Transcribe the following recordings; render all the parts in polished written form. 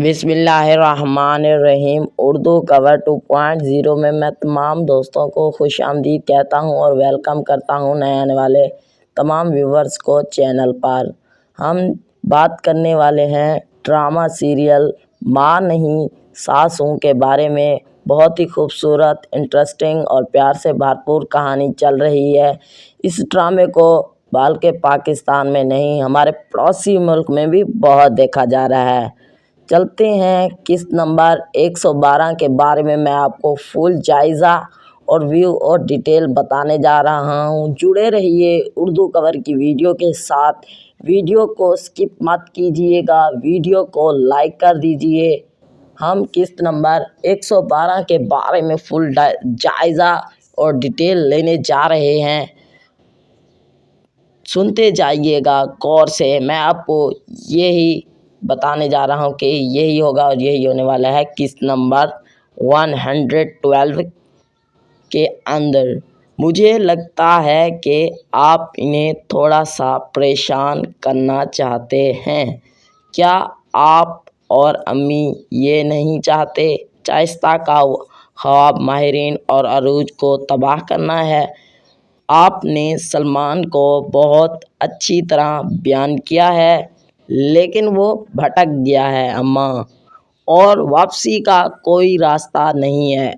بسم اللہ الرحمن الرحیم۔ اردو کور 2.0 میں تمام دوستوں کو خوش آمدید کہتا ہوں اور ویلکم کرتا ہوں نئے آنے والے تمام ویورز کو چینل پر۔ ہم بات کرنے والے ہیں ڈرامہ سیریل ماں نہیں ساس ہوں کے بارے میں۔ بہت ہی خوبصورت، انٹرسٹنگ اور پیار سے بھرپور کہانی چل رہی ہے۔ اس ڈرامے کو بلکہ پاکستان میں نہیں، ہمارے پڑوسی ملک میں بھی بہت دیکھا جا رہا ہے۔ چلتے ہیں قسط نمبر 112 کے بارے میں آپ کو فل جائزہ اور ویو اور ڈیٹیل بتانے جا رہا ہوں۔ جڑے رہیے اردو کور کی ویڈیو کے ساتھ۔ ویڈیو کو سکپ مت کیجیے گا، ویڈیو کو لائک کر دیجیے۔ ہم قسط نمبر 112 کے بارے میں فل جائزہ اور ڈیٹیل لینے جا رہے ہیں، سنتے جائیے گا غور سے۔ میں آپ کو یہی بتانے جا رہا ہوں کہ یہی ہوگا اور یہی ہونے والا ہے۔ قسط نمبر 112 کے اندر مجھے لگتا ہے کہ آپ انہیں تھوڑا سا پریشان کرنا چاہتے ہیں۔ کیا آپ اور امی یہ نہیں چاہتے؟ شائستہ کا خواب ماہرین اور عروج کو تباہ کرنا ہے۔ آپ نے سلمان کو بہت اچھی طرح بیان کیا ہے، لیکن وہ بھٹک گیا ہے اماں، اور واپسی کا کوئی راستہ نہیں ہے۔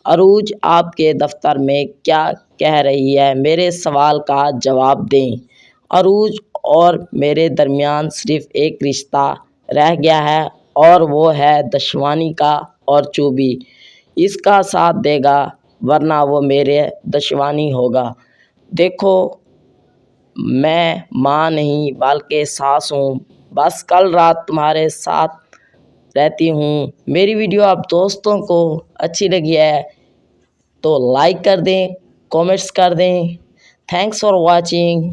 عروج آپ کے دفتر میں کیا کہہ رہی ہے؟ میرے سوال کا جواب دیں۔ عروج اور میرے درمیان صرف ایک رشتہ رہ گیا ہے اور وہ ہے دشوانی کا، اور چوبی اس کا ساتھ دے گا ورنہ وہ میرے دشوانی ہوگا۔ دیکھو میں ماں نہیں بلکہ ساس ہوں، بس کل رات تمہارے ساتھ رہتی ہوں۔ میری ویڈیو آپ دوستوں کو اچھی لگی ہے تو لائک کر دیں، کامنٹس کر دیں۔ Thanks for watching.